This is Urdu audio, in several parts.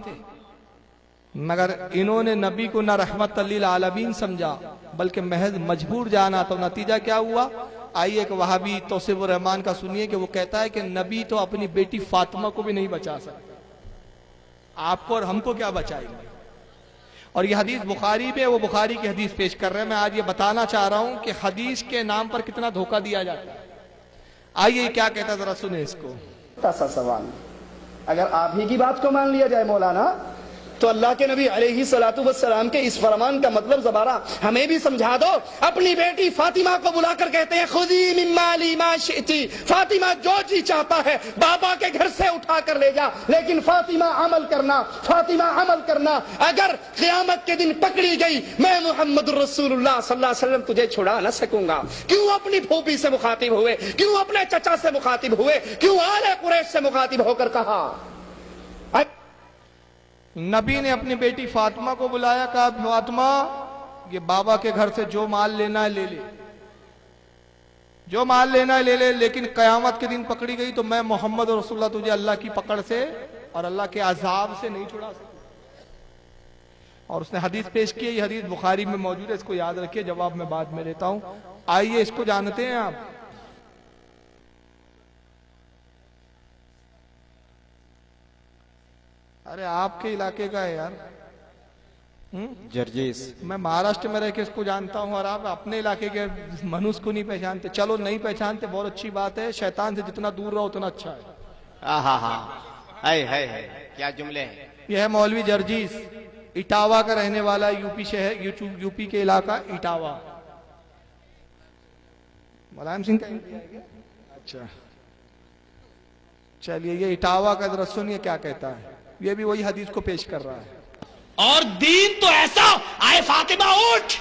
تھے، مگر انہوں نے نبی کو نہ رحمت للعالمین سمجھا بلکہ محض مجبور جانا، تو نتیجہ کیا ہوا؟ آئیے ایک وہابی توصیف الرحمان کا سنیے کہ وہ کہتا ہے کہ نبی تو اپنی بیٹی فاطمہ کو بھی نہیں بچا سکتے، آپ کو اور ہم کو کیا بچائیں گے؟ اور یہ حدیث بخاری میں، وہ بخاری کی حدیث پیش کر رہے ہیں۔ میں آج یہ بتانا چاہ رہا ہوں کہ حدیث کے نام پر کتنا دھوکہ دیا جاتا ہے۔ آئیے کیا کہتا ہے ذرا سنیں اس کو۔ سا سوال، اگر آپ ہی کی بات کو مان لیا جائے مولانا، تو اللہ کے نبی علیہ الصلوۃ والسلام کے اس فرمان کا مطلب زبارہ ہمیں بھی سمجھا دو۔ اپنی بیٹی فاطمہ کو بلا کر کہتے ہیں خذی من مالی ما شئتی، فاطمہ جو جی چاہتا ہے بابا کے گھر سے اٹھا کر لے جا، لیکن فاطمہ عمل کرنا، فاطمہ عمل کرنا۔ اگر قیامت کے دن پکڑی گئی میں محمد رسول اللہ صلی اللہ علیہ وسلم تجھے چھڑا نہ سکوں گا۔ کیوں اپنی پھوپھی سے مخاطب ہوئے؟ کیوں اپنے چچا سے مخاطب ہوئے؟ کیوں آل قریش سے مخاطب ہو کر کہا؟ نبی نے اپنی بیٹی فاطمہ کو بلایا، کہا فاطمہ یہ بابا کے گھر سے جو مال لینا ہے لے لے، جو مال لینا ہے لے لے، لیکن قیامت کے دن پکڑی گئی تو میں محمد رسول اللہ تجھے اللہ کی پکڑ سے اور اللہ کے عذاب سے نہیں چھڑا سکتا۔ اور اس نے حدیث پیش کی ہے، یہ حدیث بخاری میں موجود ہے، اس کو یاد رکھیے، جواب میں بعد میں لیتا ہوں۔ آئیے اس کو جانتے ہیں آپ؟ ارے آپ کے علاقے کا ہے یار، جرجیس۔ میں مہاراشٹر میں رہ کے اس کو جانتا ہوں اور آپ اپنے علاقے کے منوس کو نہیں پہچانتے۔ چلو نہیں پہچانتے، بہت اچھی بات ہے، شیطان سے جتنا دور رہو اتنا اچھا ہے۔ کیا جملے ہیں۔ یہ ہے مولوی جرجیس، اٹاوا کا رہنے والا، یوپی شہر، یوپی کے علاقہ اٹاوا۔ ملائم سنگھ کا اچھا، چلیے یہ اٹاوا کا ذرا سنیے کیا کہتا ہے، یہ بھی وہی حدیث کو پیش کر رہا ہے۔ اور دین تو ایسا آئے فاطمہ اٹھ،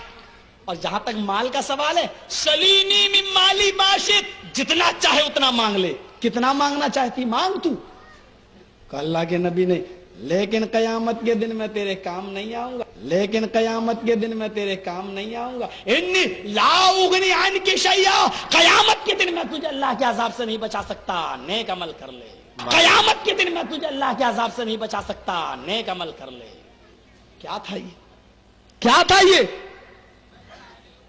اور جہاں تک مال کا سوال ہے، سلینی من مالی ما شئت، جتنا چاہے اتنا مانگ لے۔ کتنا مانگنا چاہتی مانگ تو، کہ اللہ کے نبی نے لیکن قیامت کے دن میں تیرے کام نہیں آؤں گا، لیکن قیامت کے دن میں تیرے کام نہیں آؤں گا۔ انی لا اغنی عنک شیئا، قیامت کے دن میں تجھے اللہ کے عذاب سے نہیں بچا سکتا، نیک عمل کر لے۔ قیامت کے دن میں تجھے اللہ کے عذاب سے نہیں بچا سکتا، نیک عمل کر لے۔ کیا تھا یہ؟ کیا تھا یہ؟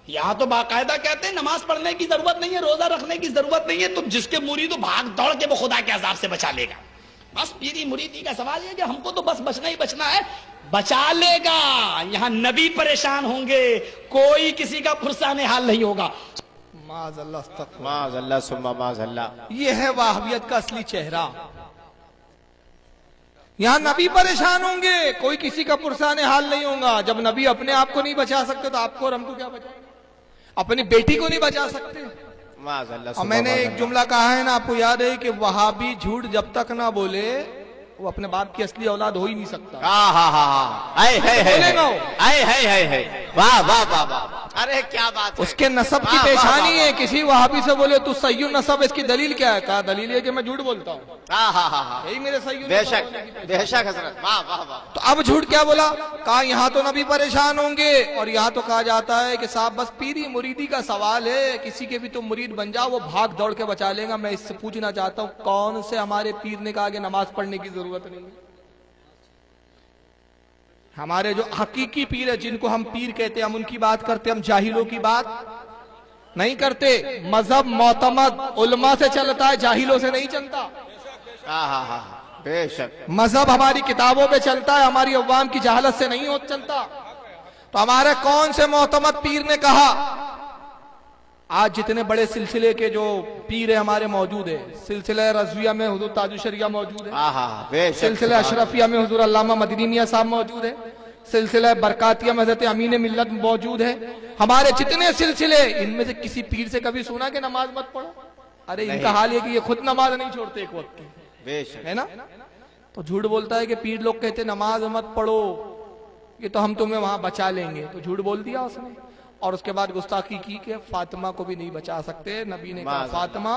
یہاں تو باقاعدہ کہتے ہیں نماز پڑھنے کی ضرورت نہیں ہے، روزہ رکھنے کی ضرورت نہیں ہے، تم جس کے مرید ہو بھاگ دوڑ کے وہ خدا کے عذاب سے بچا لے گا۔ بس پیری مریدی کا سوال یہ کہ ہم کو تو بس بچنا ہی بچنا ہے، بچا لے گا۔ یہاں نبی پریشان ہوں گے، کوئی کسی کا پرسان حال نہیں ہوگا۔ معاذ اللہ، استغفر معاذ اللہ ثم معاذ اللہ۔ یہ ہے وہابیت کا اصلی چہرہ۔ یہاں نبی پریشان ہوں گے، کوئی کسی کا پرسان حال نہیں ہوگا۔ جب نبی اپنے آپ کو نہیں بچا سکتے تو آپ کو اور ہم کو کیا بچائیں گے؟ اپنی بیٹی کو نہیں بچا سکتے۔ معاذ اللہ اور میں نے ایک جملہ کہا ہے نا، آپ کو یاد ہے کہ وہابی جھوٹ جب تک نہ بولے وہ اپنے باپ کی اصلی اولاد ہو ہی نہیں سکتا۔ واہ واہ واہ واہ، ارے کیا بات ہے۔ اس کے نسب کی پیشانی ہے، کسی وہابی سے بولے تو صحیح نسب، اس کی دلیل کیا ہے؟ کہا دلیل ہے کہ میں جھوٹ بولتا ہوں، یہی میرے صحیح بے شک بے شک حضرت، واہ واہ واہ۔ تو اب جھوٹ کیا بولا؟ کہا یہاں تو نبی پریشان ہوں گے، اور یہاں تو کہا جاتا ہے کہ صاحب بس پیری مریدی کا سوال ہے، کسی کے بھی تو مرید بن جاؤ، وہ بھاگ دوڑ کے بچا لے گا۔ میں اس سے پوچھنا چاہتا ہوں کون سے ہمارے پیر نے کہا کہ نماز پڑھنے کی ضرورت نہیں ہے؟ ہمارے جو حقیقی پیر ہے، جن کو ہم پیر کہتے ہیں، ہم ان کی بات کرتے ہیں، ہم جاہلوں کی بات نہیں کرتے۔ مذہب معتمد علماء سے چلتا ہے، جاہلوں سے نہیں چلتا۔ بے شک مذہب ہماری کتابوں پہ چلتا ہے، ہماری عوام کی جہالت سے نہیں چلتا۔ تو ہمارے کون سے معتمد پیر نے کہا؟ آج جتنے بڑے سلسلے کے جو پیر ہیں ہمارے موجود ہیں، سلسلہ رضویہ میں حضور تاج الشریعہ موجود ہے، سلسلہ اشرفیہ میں حضور علامہ مدنی میاں صاحب موجود ہے، سلسلہ برکاتیہ میں حضرت امین ملت موجود ہے۔ ہمارے جتنے سلسلے، ان میں سے کسی پیر سے کبھی سنا کہ نماز مت پڑھو؟ ارے ان کا حال یہ کہ یہ خود نماز نہیں چھوڑتے ایک وقت کی، بے شک ہے نا؟ تو جھوٹ بولتا ہے کہ پیر لوگ کہتے نماز مت پڑھو، یہ تو ہم تمہیں وہاں بچا لیں گے، تو جھوٹ بول دیا اس نے۔ اور اس کے بعد گستاخی کی کہ فاطمہ کو بھی نہیں بچا سکتے۔ نبی نے کہا فاطمہ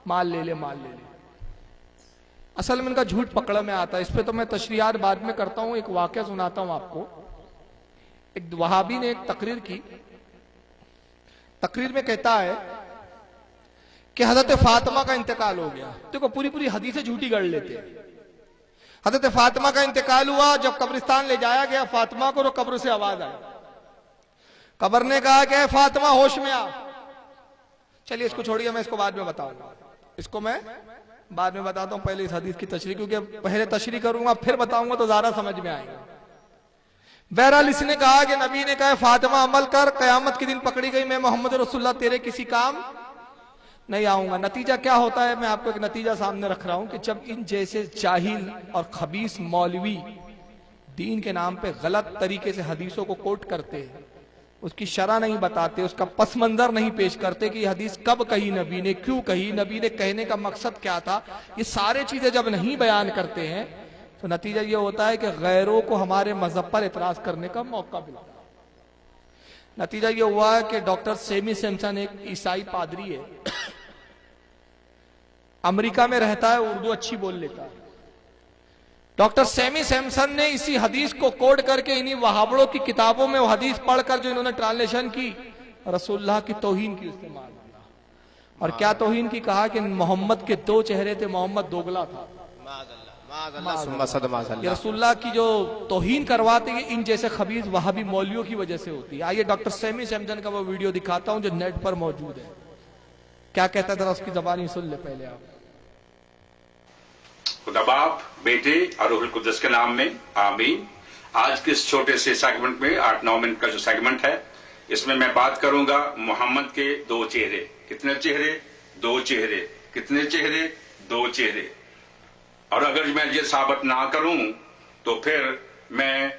مال لے لے، مال لے لے۔ اصل میں ان کا جھوٹ پکڑ میں آتا ہے، اس پہ تو میں تشریحات بعد میں کرتا ہوں۔ ایک واقعہ سناتا ہوں آپ کو۔ ایک وہابی نے ایک تقریر کی، تقریر میں کہتا ہے کہ حضرت فاطمہ کا انتقال ہو گیا۔ دیکھو پوری حدیثیں جھوٹی گڑھ لیتے ہیں۔ حضرت فاطمہ کا انتقال ہوا، جب قبرستان لے جایا گیا فاطمہ کو، تو قبر سے آواز آئی، قبر نے کہا کہ اے فاطمہ ہوش میں آ۔ چلیے اس کو چھوڑیے، میں اس کو بعد میں بتاؤں گا، اس کو میں بعد میں بتاتا ہوں، پہلے اس حدیث کی تشریح، کیونکہ پہلے تشریح کروں گا پھر بتاؤں گا تو زیادہ سمجھ میں آئے گا۔ بہرحال اس نے کہا کہ نبی نے کہا فاطمہ عمل کر، قیامت کے دن پکڑی گئی میں محمد رسول اللہ تیرے کسی کام نہیں آؤں گا۔ نتیجہ کیا ہوتا ہے، میں آپ کو ایک نتیجہ سامنے رکھ رہا ہوں کہ جب ان جیسے جاہل اور خبیث مولوی دین کے نام پہ غلط طریقے سے حدیثوں کو کوٹ کرتے ہیں، اس کی شرح نہیں بتاتے، اس کا پس منظر نہیں پیش کرتے کہ یہ حدیث کب کہی نبی نے، کیوں کہی، نبی نے کہنے کا مقصد کیا تھا، یہ سارے چیزیں جب نہیں بیان کرتے ہیں تو نتیجہ یہ ہوتا ہے کہ غیروں کو ہمارے مذہب پر اعتراض کرنے کا موقع ملتا ہے۔ نتیجہ یہ ہوا ہے کہ ڈاکٹر سیمی سیمسن ایک عیسائی پادری ہے، امریکہ میں رہتا ہے، اردو اچھی بول لیتا ہے۔ ڈاکٹر سیمی سیمسن نے اسی حدیث کو کوڈ کر کے انہی وہابڑوں کی کتابوں میں وہ حدیث پڑھ کر جو انہوں نے ٹرانسلیشن کی، رسول اللہ کی توہین کی استعمال کیا۔ اور کیا توہین کی، کہا کہ محمد کے دو چہرے تھے، محمد دوگلا تھا۔ یہ رسول اللہ کی جو توہین کرواتے ہیں ان جیسے خبیث وہابی مولویوں کی وجہ سے ہوتی ہے۔ آئیے ڈاکٹر سیمی سیمسن کا وہ ویڈیو دکھاتا ہوں جو نیٹ پر موجود ہے، کیا کہتا ہے ذرا اس کی زبانی سن لے پہلے آپ۔ خدا باپ، بیٹے اور روح القدس کے نام میں آمین۔ آج کے اس چھوٹے سے سیگمنٹ میں 8-9 منٹ کا جو سیگمنٹ ہے، اس میں بات کروں گا محمد کے دو چہرے۔ کتنے چہرے؟ دو چہرے۔ کتنے چہرے؟ دو چہرے۔ اور اگر میں یہ ثابت نہ کروں تو پھر میں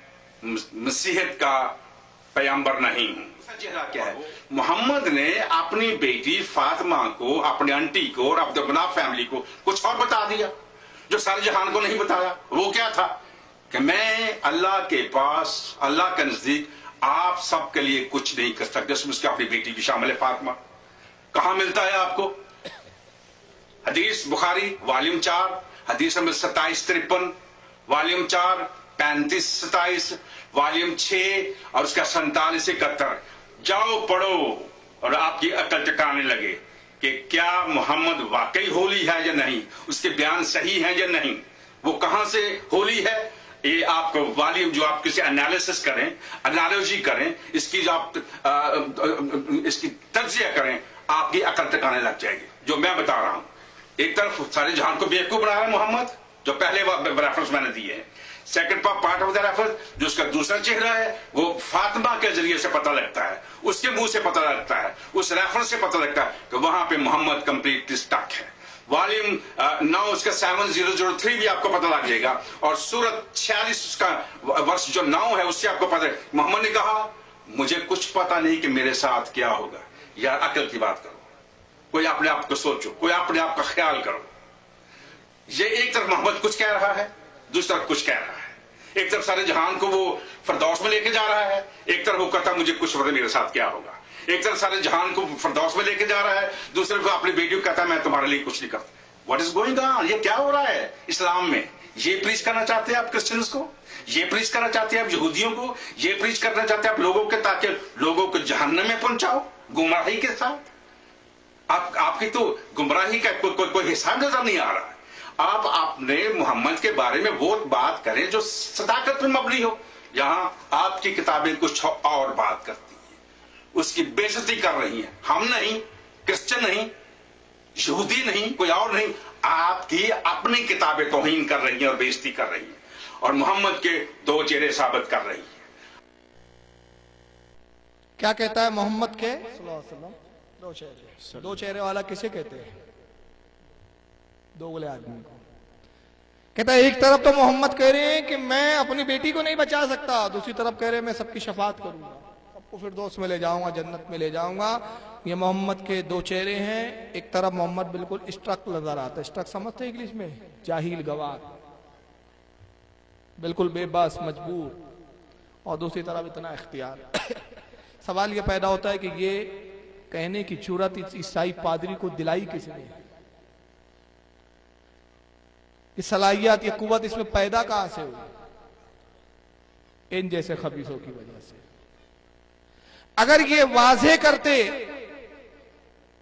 مسیحیت کا پیغمبر نہیں ہوں۔ چہرہ کیا ہے؟ محمد نے اپنی بیٹی فاطمہ کو، اپنی انٹی کو اور عبد المناف فیملی کو کچھ اور بتا دیا جو سارے جہان کو نہیں بتایا۔ وہ کیا تھا کہ میں اللہ کے پاس، اللہ کے نزدیک آپ سب کے لیے کچھ نہیں کر سکتے، اس میں اپنی بیٹی بھی شامل ہے فاطمہ۔ کہاں ملتا ہے آپ کو؟ حدیث بخاری والیوم 4 حدیث نمبر 2753، والیوم 4 3527، والیوم 6 اور اس کا 4771۔ جاؤ پڑھو اور آپ کی عقل ٹکانے لگے کہ کیا محمد واقعی ہولی ہے یا نہیں، اس کے بیان صحیح ہیں یا نہیں، وہ کہاں سے ہولی ہے۔ یہ آپ کو والیوم جو آپ کسی انالیسس کریں، انالوجی کریں، اس کی جو آپ اس کی تجزیہ کریں، آپ کی عقل ٹکانے لگ جائے گی۔ جو میں بتا رہا ہوں، ایک طرف سارے جہان کو بیوقوف بنا رہا ہے محمد، جو پہلے ریفرنس میں نے دیے ہیں۔ Second part of the reference جو اس کا دوسرا چہرہ ہے، وہ فاطمہ کے ذریعے سے پتہ لگتا ہے، اس کے منہ سے پتہ لگتا ہے، اس ریفرنس سے پتہ لگتا ہے کہ وہاں پہ محمد کمپلیٹلی اسٹک ہے۔ والیوم 9 اس کا 7003 بھی آپ کو پتہ لگ جائے گا، اور سورت 46 اس کا ورس جو 9 ہے اس سے آپ کو پتہ ہے محمد نے کہا مجھے کچھ پتہ نہیں کہ میرے ساتھ کیا ہوگا۔ یار عقل کی بات کرو، کوئی اپنے آپ کو سوچو، کوئی اپنے آپ کا خیال کرو۔ یہ ایک طرف محمد کچھ کہہ رہا ہے، دوسری طرف کچھ کہہ رہا ہے۔ ایک طرف سارے جہان کو وہ فردوس میں لے کے جا رہا ہے، ایک طرف وہ کہتا مجھے کچھ پتہ میرے ساتھ کیا ہوگا۔ ایک طرف سارے جہان کو فردوس میں لے کے جا رہا ہے، دوسرے کو اپنی بیٹی کو کہتا ہے میں تمہارے لیے کچھ نہیں کرتا۔ What is going on? یہ کیا ہو رہا ہے اسلام میں؟ یہ پریچ کرنا چاہتے ہیں آپ کرسچنز کو، یہ پریچ کرنا چاہتے ہیں آپ یہودیوں کو، یہ پریچ کرنا چاہتے ہیں آپ لوگوں کے، تاکہ لوگوں کو جہنم میں پہنچاؤ گمراہی کے ساتھ۔ آپ کی تو گمراہی کا کوئی حساب نظر نہیں آ رہا ہے۔ آپ اپنے محمد کے بارے میں وہ بات کریں جو صداقت پر مبنی ہو۔ یہاں آپ کی کتابیں کچھ اور بات کرتی ہیں، اس کی بے عزتی کر رہی ہیں۔ ہم نہیں، کرسچن نہیں، یہودی نہیں، کوئی اور نہیں، آپ کی اپنی کتابیں توہین کر رہی ہیں اور بے عزتی کر رہی ہیں، اور محمد کے دو چہرے ثابت کر رہی ہیں۔ کیا کہتا ہے محمد کے صلی اللہ علیہ وسلم؟ دو چہرے۔ دو چہرے والا کسے کہتے ہیں؟ دوگلے آدمی کو کہتا ہے۔ ایک طرف تو محمد کہہ رہے ہیں کہ میں اپنی بیٹی کو نہیں بچا سکتا، دوسری طرف کہہ رہے ہیں میں سب کی شفاعت کروں گا، سب کو فردوس میں لے جاؤں گا، جنت میں لے جاؤں گا۔ یہ محمد کے دو چہرے ہیں۔ ایک طرف محمد بالکل اسٹرک نظر آتا ہے، اسٹرک سمجھتے ہیں انگلش میں؟ جاہل، گوار، بالکل بے بس، مجبور، اور دوسری طرف اتنا اختیار۔ سوال یہ پیدا ہوتا ہے کہ یہ کہنے کی جرأت اس عیسائی پادری کو دلائی کس نے؟ یہ صلاحیت، یہ قوت اس میں پیدا کہاں سے ہوئی؟ ان جیسے خبیثوں کی وجہ سے۔ اگر یہ واضح کرتے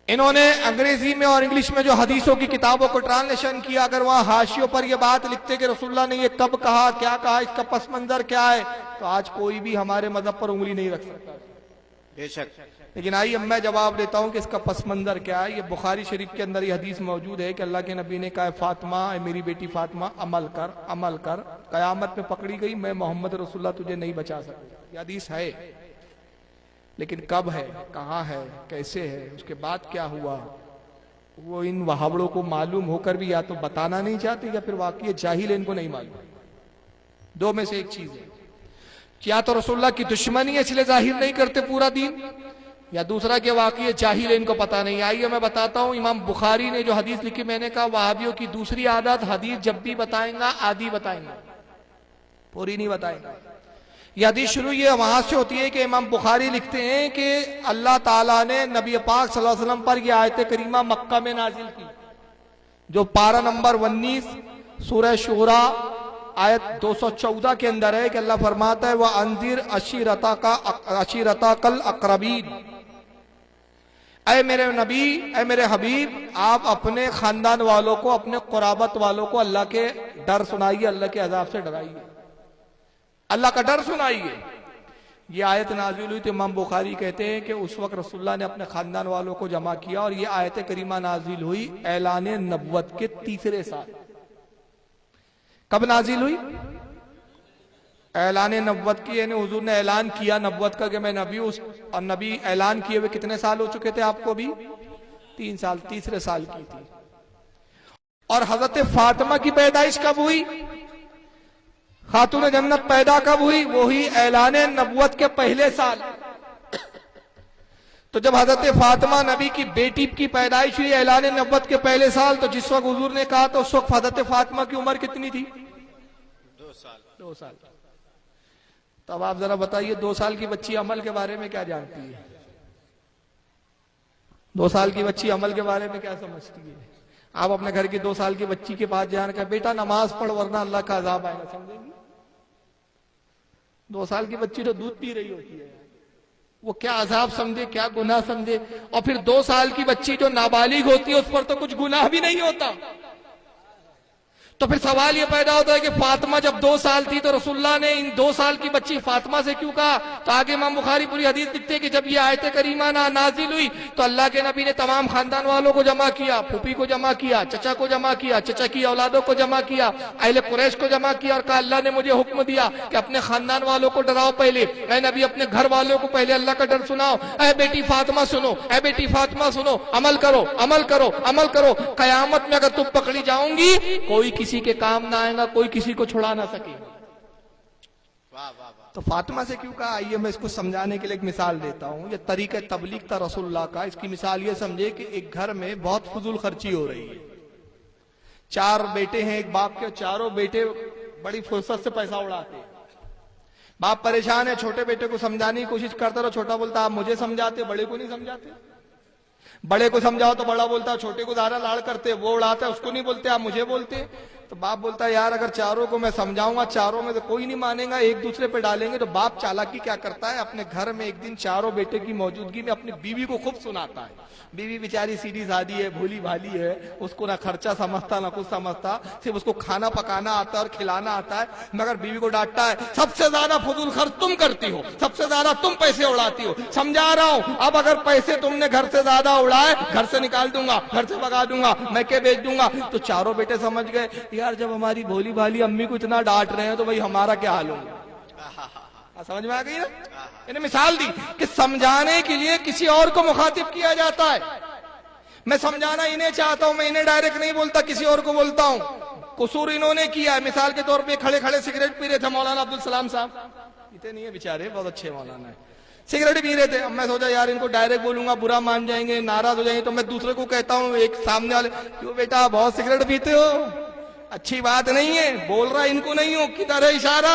انہوں نے انگریزی میں اور انگلش میں جو حدیثوں کی کتابوں کو ٹرانسلیشن کیا، اگر وہاں حاشیوں پر یہ بات لکھتے کہ رسول اللہ نے یہ کب کہا، کیا کہا، اس کا پس منظر کیا ہے، تو آج کوئی بھی ہمارے مذہب پر انگلی نہیں رکھ سکتا. بے شک. لیکن آئیے میں جواب دیتا ہوں کہ اس کا پس منظر کیا ہے. یہ بخاری شریف کے اندر یہ حدیث موجود ہے کہ اللہ کے نبی نے کہا، فاطمہ، اے میری بیٹی فاطمہ، عمل کر، عمل کر، قیامت میں پکڑی گئی میں محمد رسول اللہ تجھے نہیں بچا سکتا. یہ حدیث ہے، لیکن کب ہے، کہاں ہے، کیسے ہے، اس کے بعد کیا ہوا، وہ ان وہابڑوں کو معلوم ہو کر بھی یا تو بتانا نہیں چاہتے یا پھر واقعی جاہل ان کو نہیں معلوم. دو میں سے ایک چیز ہے، یا تو رسول اللہ کی دشمنی ہے اس لیے ظاہر نہیں کرتے پورا دین، یا دوسرا کہ واقعی جاہل ان کو پتا نہیں. آئیے میں بتاتا ہوں. امام بخاری نے جو حدیث لکھی، میں نے کہا وہابیوں کی دوسری عادت، حدیث جب بھی بتائیں گا آدھی بتائیں گا، پوری نہیں بتائیں گا. یہ حدیث شروع یہ وہاں سے ہوتی ہے کہ امام بخاری لکھتے ہیں کہ اللہ تعالیٰ نے نبی پاک صلی اللہ علیہ وسلم پر یہ آیت کریمہ مکہ میں نازل کی، جو پارہ نمبر 19 سورہ شعراء آیت 214 کے اندر ہے کہ اللہ فرماتا ہے وَأَنذِرْ عَشِيرَتَكَ الْأَقْرَبِينَ. اے میرے نبی، اے میرے حبیب، آپ اپنے خاندان والوں کو، اپنے قرابت والوں کو اللہ کے ڈر سنائیے، اللہ کے عذاب سے ڈرائیے، اللہ کا ڈر سنائیے. یہ آیت نازل ہوئی تو امام بخاری کہتے ہیں کہ اس وقت رسول اللہ نے اپنے خاندان والوں کو جمع کیا، اور یہ آیت کریمہ نازل ہوئی اعلان نبوت کے تیسرے سال. کب نازل ہوئی؟ اعلان نبوت کی، یعنی حضور نے اعلان کیا نبوت کا کہ میں نبی ہوں. اور نبی اعلان کیے ہوئے کتنے سال ہو چکے تھے آپ کو بھی؟ 3 سال، تیسرے سال کی تھی. اور حضرت فاطمہ کی پیدائش کب ہوئی؟ خاتون جنت پیدا کب ہوئی؟ وہی اعلان نبوت کے پہلے سال. تو جب حضرت فاطمہ نبی کی بیٹی کی پیدائش ہوئی اعلان نبوت کے پہلے سال، تو جس وقت حضور نے کہا تو اس وقت حضرت فاطمہ کی عمر کتنی تھی؟ 2 سال. تو اب آپ ذرا بتائیے 2 سال کی بچی عمل کے بارے میں کیا جانتی ہے؟ 2 سال کی بچی عمل کے بارے میں کیا سمجھتی ہے؟ آپ اپنے گھر کی 2 سال کی بچی کے پاس جان کر بیٹا نماز پڑھ ورنہ اللہ کا عذاب آئے گا، سمجھیں گی؟ 2 سال کی بچی تو دودھ پی رہی ہوتی ہے، وہ کیا عذاب سمجھے، کیا گناہ سمجھے. اور پھر 2 سال کی بچی جو نابالغ ہوتی ہے اس پر تو کچھ گناہ بھی نہیں ہوتا. تو پھر سوال یہ پیدا ہوتا ہے کہ فاطمہ جب 2 سال تھی تو رسول اللہ نے ان 2 سال کی بچی فاطمہ سے کیوں کہا؟ تو آگے امام بخاری پوری حدیث لکھتے ہیں کہ جب یہ آیت کریمہ نازل ہوئی تو اللہ کے نبی نے تمام خاندان والوں کو جمع کیا، پھوپھی کو جمع کیا، چچا کو جمع کیا، چچا کی اولادوں کو جمع کیا، اہل قریش کو جمع کیا، اور کہا اللہ نے مجھے حکم دیا کہ اپنے خاندان والوں کو ڈراؤ پہلے، اے نبی اپنے گھر والوں کو پہلے اللہ کا ڈر سناؤ. اے بیٹی فاطمہ سنو، اے بیٹی فاطمہ سنو، عمل کرو، عمل کرو، عمل کرو. قیامت میں اگر تم پکڑی جاؤں گی کوئی کسی کے کام نہ آئے گا، کوئی کسی کو چھڑا نہ سکے. تو فاطمہ سے کیوں کہا؟ آئیے میں اس کو سمجھانے کے لیے ایک مثال دیتا ہوں. یہ طریقہ تبلیغ تھا رسول اللہ کا. اس کی مثال یہ سمجھے کہ ایک گھر میں بہت فضول خرچی ہو رہی ہے. 4 بیٹے ہیں ایک باپ کے، چاروں بیٹے بڑی فرصت سے پیسہ اڑاتے ہیں. باپ پریشان ہے، چھوٹے بیٹے کو سمجھانے کی کوشش کرتا رہا، چھوٹا بولتا آپ مجھے سمجھاتے، بڑے کو نہیں سمجھاتے. بڑے کو سمجھاؤ تو بڑا بولتا ہے چھوٹے کو زیادہ لاڑ کرتے، وہ اڑاتا ہے، اس کو نہیں بولتے آپ مجھے بولتے. تو باپ بولتا ہے یار اگر چاروں کو میں سمجھاؤں گا، چاروں میں سے کوئی نہیں مانے گا، ایک دوسرے پہ ڈالیں گے. تو باپ چالاکی کیا کرتا ہے، اپنے گھر میں ایک دن چاروں بیٹے کی موجودگی میں اپنی بیوی کو خوب سناتا ہے. بیوی بیچاری سیدھی سادی ہے، بھولی بھالی ہے، اس کو نہ خرچہ سمجھتا نہ کچھ سمجھتا، صرف اس کو کھانا پکانا آتا ہے اور کھلانا آتا ہے. مگر بیوی کو ڈانٹتا ہے سب سے زیادہ فضول خرچ تم کرتی ہو، سب سے زیادہ تم پیسے اڑاتی ہو. سمجھا رہا ہوں اب اگر پیسے تم نے گھر سے زیادہ اڑائے گھر سے نکال دوں گا، گھر سے بھگا دوں گا، میں کے بیچ دوں گا. تو چاروں بیٹے سمجھ گئے یار جب ہماری بھولی بھالی امی کو اتنا ڈانٹ رہے ہیں تو بھائی ہمارا کیا حال ہوگا. سمجھ میں آ گئی نا؟ انہیں مثال دی کہ سمجھانے کے لیے کسی اور کو مخاطب کیا جاتا ہے. میں سمجھانا انہیں چاہتا ہوں، میں انہیں ڈائریکٹ نہیں بولتا، کسی اور کو بولتا ہوں. قصور انہوں نے کیا ہے. مثال کے طور پہ کھڑے کھڑے سگریٹ پی رہے تھے مولانا عبدالسلام صاحب، پیتے نہیں ہے بیچارے، بہت اچھے مولانا ہے. سگریٹ پی رہے تھے. اب میں سوچا یار ان کو ڈائریکٹ بولوں گا برا مان جائیں گے، ناراض ہو جائیں گے. تو میں دوسرے کو کہتا ہوں، ایک سامنے والے، کیوں بیٹا بہت سگریٹ پیتے ہو، اچھی بات نہیں ہے. بول رہا ان کو نہیں ہو، کدھر ہے اشارہ؟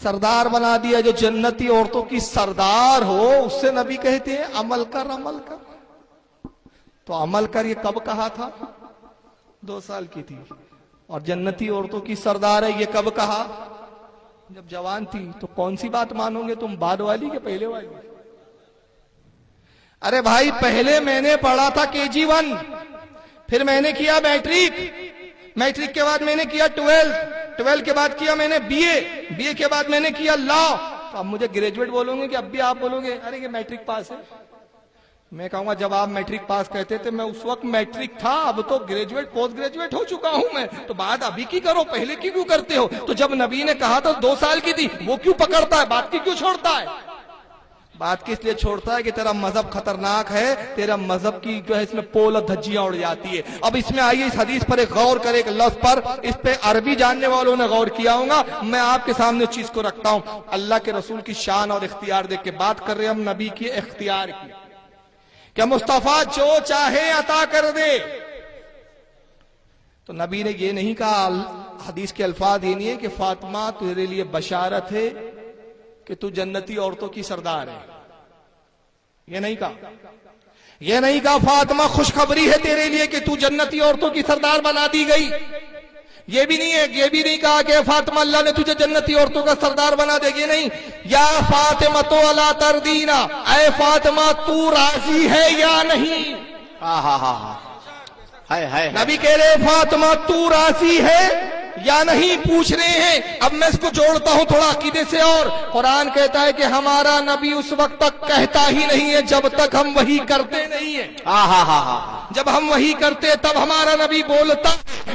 سردار بنا دیا جو جنتی عورتوں کی سردار ہو، اس سے نبی کہتے ہیں عمل کر عمل کر. تو عمل کر یہ کب کہا تھا؟ 2 سال کی تھی. اور جنتی عورتوں کی سردار ہے یہ کب کہا؟ جب جوان تھی. تو کون سی بات مانو گے تم، بعد والی کہ پہلے والی؟ ارے بھائی پہلے میں نے پڑھا تھا KG1، پھر میں نے کیا میٹرک کے بعد میں نے کیا 12 کے بعد کیا میں نے BA کے بعد میں نے کیا لا. تو اب مجھے گریجویٹ بولو گے کہ اب بھی آپ بولو گے ارے یہ میٹرک پاس ہے؟ میں کہوں گا جب آپ میٹرک پاس کہتے تھے میں اس وقت میٹرک تھا، اب تو گریجویٹ پوسٹ گریجویٹ ہو چکا ہوں میں. تو بات ابھی کی کرو، پہلے کی کیوں کرتے ہو؟ تو جب نبی نے کہا تھا 2 سال کی تھی، وہ کیوں پکڑتا ہے؟ بات کی کیوں چھوڑتا ہے؟ بات کس لیے چھوڑتا ہے کہ تیرا مذہب خطرناک ہے، تیرا مذہب کی جو ہے اس میں پول اور دھجیاں اڑ جاتی ہے. اب اس میں آئیے اس حدیث پر ایک غور کرے، ایک لفظ پر، اس پہ عربی جاننے والوں نے غور کیا ہوگا. میں آپ کے سامنے اس چیز کو رکھتا ہوں. اللہ کے رسول کی شان اور اختیار دیکھ کے بات کر رہے ہیں ہم نبی کے اختیار کی، کہ مصطفیٰ جو چاہے عطا کر دے. تو نبی نے یہ نہیں کہا، حدیث کے الفاظ یہ نہیں ہے کہ فاطمہ تیرے لیے بشارت ہے کہ تو جنتی عورتوں کی سردار ہے. یہ نہیں کہا. یہ نہیں کہا فاطمہ خوشخبری ہے تیرے لیے کہ تو جنتی عورتوں کی سردار بنا دی گئی. یہ بھی نہیں ہے، یہ بھی نہیں کہا کہ فاطمہ اللہ نے تجھے جنتی عورتوں کا سردار بنا دے. یہ نہیں. یا فاطمہ تو الا تردینا، اے فاطمہ تو راضی ہے یا نہیں؟ نبی کہہ رہے فاطمہ تو راضی ہے یا نہیں پوچھ رہے ہیں. اب میں اس کو جوڑتا ہوں تھوڑا عقیدے سے. اور قرآن کہتا ہے کہ ہمارا نبی اس وقت تک کہتا ہی نہیں ہے جب تک ہم وحی کرتے نہیں ہیں. جب ہم وحی کرتے تب ہمارا نبی بولتا.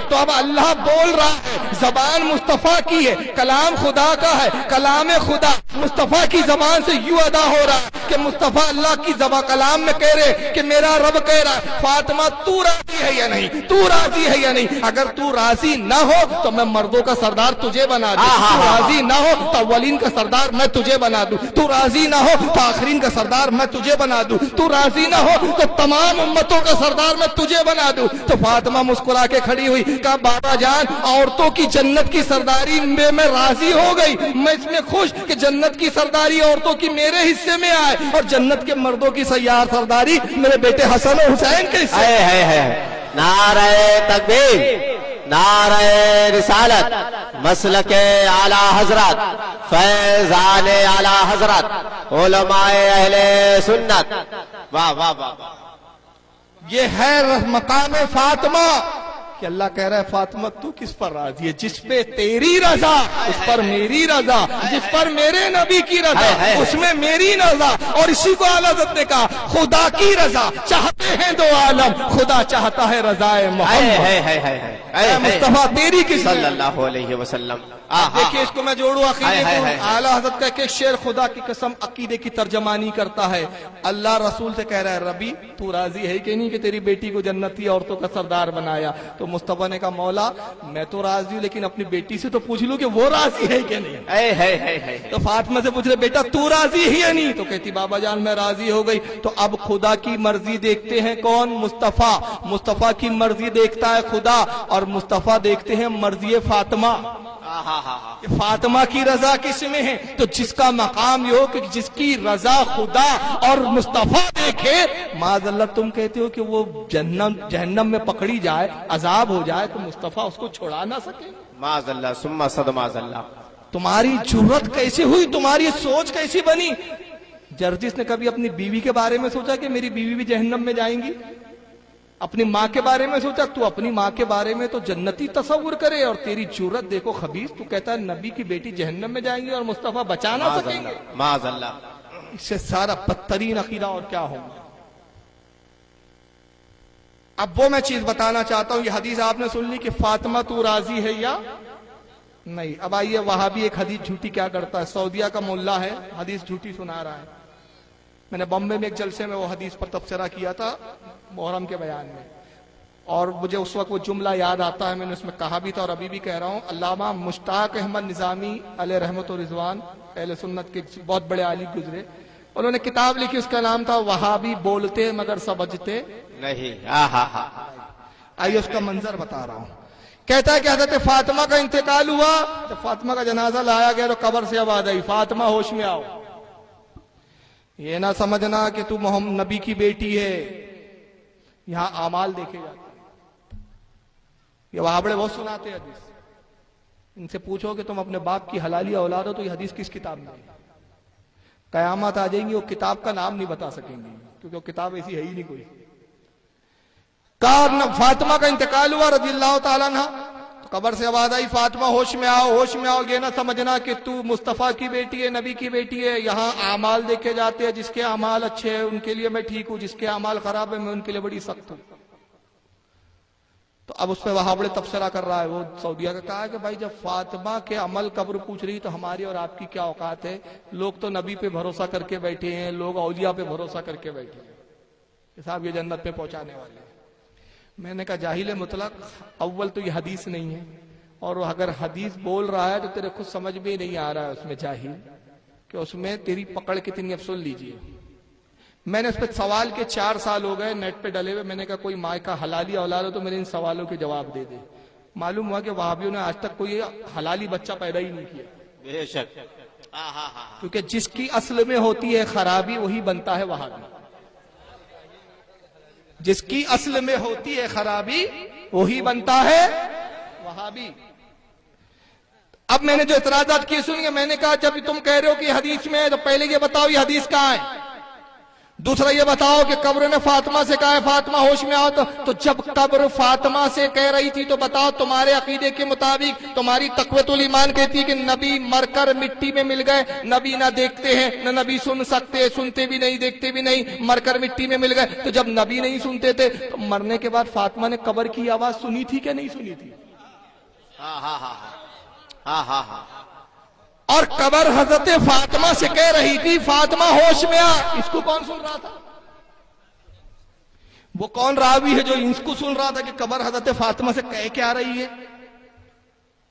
تو اب اللہ بول رہا ہے، زبان مصطفیٰ کی ہے، کلام خدا کا ہے. کلام خدا مصطفیٰ کی زبان سے یوں ادا ہو رہا ہے کہ مصطفیٰ اللہ کی زبان کلام میں کہہ رہے کہ میرا رب کہہ رہا ہے فاطمہ تو راضی ہے یا نہیں، تو راضی ہے یا نہیں. اگر تو راضی نہ ہو تو میں مردوں کا سردار تجھے بنا دوں. تو راضی نہ ہو تو اولین کا سردار میں تجھے بنا دوں. تو راضی نہ ہو تو آخرین کا سردار میں تجھے بنا دوں. تو راضی نہ ہو تو تمام امتوں کا سردار میں تجھے بنا دوں. تو فاطمہ مسکرا کے کھڑی ہوئی، کہا بابا جان عورتوں کی جنت کی سرداری میں راضی ہو گئی. میں اس میں خوش کہ جنت کی سرداری عورتوں کی میرے حصے میں آئے، اور جنت کے مردوں کی سیار سرداری میرے بیٹے حسن و حسین کے حصے. نعرہ تکبیر، نعرہ رسالت، مسلک اعلی حضرت، فیضان اعلی حضرت، علماء اہل سنت. واہ واہ واہ. یہ ہے مقام فاطمہ کہ اللہ کہہ رہا ہے فاطمہ تو کس پر راضی ہے؟ جس پہ تیری رضا اس پر میری رضا، جس پر میرے نبی کی رضا اس میں میری رضا. اور اسی کو اعلیٰ حضرت نے کہا خدا کی رضا چاہتے ہیں دو عالم، خدا چاہتا ہے رضا محمد. اے مصطفیٰ تیری کس صلی اللہ علیہ وسلم. دیکھیے اس کو میں جوڑوں عقیدے کو. اعلیٰ حضرت کا ایک شعر خدا کی قسم عقیدے کی ترجمانی کرتا ہے. اللہ رسول سے کہہ رہا ہے ربی تو راضی ہے کہ نہیں کہ تیری بیٹی کو جنتی عورتوں کا سردار بنایا؟ تو مصطفیٰ نے کہا مولا میں تو راضی ہوں لیکن اپنی بیٹی سے تو پوچھ لوں کہ وہ راضی ہے کہ نہیں. تو فاطمہ سے پوچھ رہے بیٹا تو راضی ہے یا نہیں؟ تو کہتی بابا جان میں راضی ہو گئی. تو اب خدا کی مرضی دیکھتے ہیں کون؟ مصطفیٰ. مصطفیٰ کی مرضی دیکھتا ہے خدا، اور مصطفیٰ دیکھتے ہیں مرضی فاطمہ. فاطمہ کی رضا کس میں ہے؟ تو جس کا مقام یہ ہو کہ جس کی رضا خدا اور مصطفیٰ دیکھے. معاذ اللہ تم کہتے ہو کہ وہ جہنم میں پکڑی جائے، عذاب ہو جائے، تو مصطفیٰ اس کو چھڑا نہ سکے. معاذ اللہ ثم صد معاذ اللہ. تمہاری جرت کیسی ہوئی؟ تمہاری سوچ کیسی بنی؟ جرجس نے کبھی اپنی بیوی کے بارے میں سوچا کہ میری بیوی بھی جہنم میں جائیں گی؟ اپنی ماں کے بارے میں سوچا؟ تو اپنی ماں کے بارے میں تو جنتی تصور کرے. اور تیری جرت دیکھو خبیث، تو کہتا ہے نبی کی بیٹی جہنم میں جائیں گی اور مصطفیٰ بچا نہ سکیں گے. معاذ اللہ. اس سے سارا بدترین عقیدہ اور کیا ہوگا. اب وہ میں چیز بتانا چاہتا ہوں. یہ حدیث آپ نے سن لی کہ فاطمہ تو راضی ہے یا نہیں. اب آئیے وہابی ایک حدیث جھوٹی کیا کرتا ہے. سعودیہ کا ملا ہے، حدیث جھوٹی سنا رہا ہے. میں نے بمبے میں ایک جلسے میں وہ حدیث پر تبصرہ کیا تھا محرم کے بیان میں، اور مجھے اس وقت وہ جملہ یاد آتا ہے، میں نے اس میں کہا بھی تھا اور ابھی بھی کہہ رہا ہوں. علامہ مشتاق احمد نظامی علیہ رحمت و رضوان اہل سنت کے بہت بڑے عالم گزرے، انہوں نے کتاب لکھی، اس کا نام تھا وہابی بولتے مگر سمجھتے نہیں. آئیے اس کا منظر بتا رہا ہوں. کہتا ہے کہ حضرت فاطمہ کا انتقال ہوا تو فاطمہ کا جنازہ لایا گیا تو قبر سے آواز آئی فاطمہ ہوش میں آؤ. یہ نہ سمجھنا کہ تو محمد نبی کی بیٹی ہے. یہاں اعمال دیکھے جاتے ہیں. یہ وہابڑے بہت سناتے ہیں حدیث. ان سے پوچھو کہ تم اپنے باپ کی حلالی اولاد ہو تو یہ حدیث کس کتاب میں ہے؟ قیامت آ جائیں گی وہ کتاب کا نام نہیں بتا سکیں گے کیونکہ وہ کتاب ایسی ہے ہی نہیں کوئی. فاطمہ کا انتقال ہوا رضی اللہ تعالیٰ عنہ تو قبر سے آواز آئی فاطمہ ہوش میں آؤ ہوش میں آؤ. یہ نہ سمجھنا کہ تو مصطفیٰ کی بیٹی ہے نبی کی بیٹی ہے. یہاں اعمال دیکھے جاتے ہیں. جس کے اعمال اچھے ہیں ان کے لیے میں ٹھیک ہوں, جس کے اعمال خراب ہیں میں ان کے لیے بڑی سخت ہوں. تو اب اس پہ وہابڑے تبصرہ کر رہا ہے وہ سعودیہ کا. کہا کہ بھائی جب فاطمہ کے عمل قبر پوچھ رہی تو ہماری اور آپ کی کیا اوقات ہے؟ لوگ تو نبی پہ بھروسہ کر کے بیٹھے ہیں, لوگ اولیاء پہ بھروسہ کر کے بیٹھے ہیں کہ صاحب یہ جنت پہ پہنچانے والے ہیں. میں نے کہا جاہل مطلق, اول تو یہ حدیث نہیں ہے, اور اگر حدیث بول رہا ہے تو تیرے خود سمجھ میں نہیں آ رہا ہے اس میں جاہل کہ اس میں تیری پکڑ کتنی. اب سن لیجئے, میں نے اس پہ سوال کے 4 سال ہو گئے نیٹ پہ ڈلے ہوئے. میں نے کہا کوئی ماں کا حلالی اولاد ہو تو میرے ان سوالوں کے جواب دے دے. معلوم ہوا کہ وہابیوں نے آج تک کوئی حلالی بچہ پیدا ہی نہیں کیا. بے شک. کیونکہ جس کی اصل میں ہوتی ہے خرابی وہی بنتا ہے وہابی. جس کی اصل میں ہوتی ہے خرابی وہی بنتا ہے وہابی. اب میں نے جو اعتراضات کیے سنیے. میں نے کہا جب تم کہہ رہے ہو کہ حدیث میں ہے تو پہلے یہ بتاؤ یہ حدیث کہاں ہے. دوسرا یہ بتاؤ کہ قبر نے فاطمہ سے کہا ہے فاطمہ ہوش میں آؤ, تو جب قبر فاطمہ سے کہہ رہی تھی تو بتاؤ تمہارے عقیدے کے مطابق تمہاری تقویت الایمان کہتی ہے کہ نبی مر کر مٹی میں مل گئے, نبی نہ دیکھتے ہیں نہ نبی سن سکتے, سنتے بھی نہیں دیکھتے بھی نہیں, مر کر مٹی میں مل گئے. تو جب نبی نہیں سنتے تھے تو مرنے کے بعد فاطمہ نے قبر کی آواز سنی تھی کہ نہیں سنی تھی؟ اور قبر حضرت فاطمہ سے کہہ رہی تھی فاطمہ ہوش میں آ. اس کو کون سن رہا تھا؟ وہ کون راوی ہے جو اس کو سن رہا تھا کہ قبر حضرت فاطمہ سے کہہ کے آ رہی ہے؟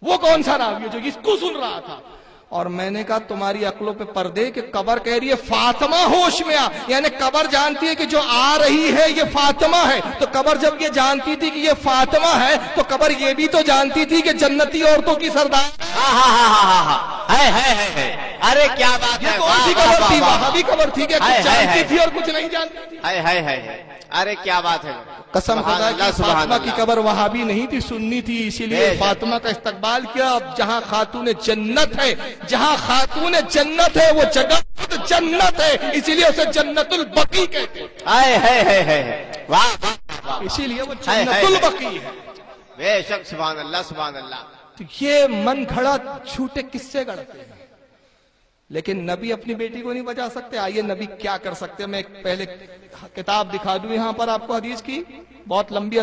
وہ کون سا راوی ہے جو اس کو سن رہا تھا؟ اور میں نے کہا تمہاری عقلوں پہ پردے کہ قبر کہہ رہی ہے فاطمہ ہوش میں آ, یعنی قبر جانتی ہے کہ جو آ رہی ہے یہ فاطمہ ہے. تو قبر جب یہ جانتی تھی کہ یہ فاطمہ ہے تو قبر یہ بھی تو جانتی تھی کہ جنتی عورتوں کی سردار. ارے کیا بات یہ ہے. کون سی قبر تھی؟ وہابی قبر تھی کہ کچھ جانتی تھی اور کچھ نہیں جانتی تھی؟ ارے کیا بات ہے. قسم خدا کی فاطمہ کی قبر وہابی نہیں تھی سنی تھی, اسی لیے فاطمہ کا استقبال کیا. اب جہاں خاتون جنت ہے, جہاں خاتون جنت ہے وہ جگہ جنت ہے, اسی لیے اسے جنت البقیع کہتے ہیں. اسی لیے وہ جنت البقیع ہے. بے شک. سبحان اللہ سبحان اللہ. یہ من گھڑا جھوٹے قصے گڑھتے ہیں, لیکن نبی اپنی بیٹی کو نہیں بچا سکتے. آئیے نبی کیا کر سکتے. میں پہلے کتاب دکھا دوں یہاں پر آپ کو حدیث کی, بہت لمبی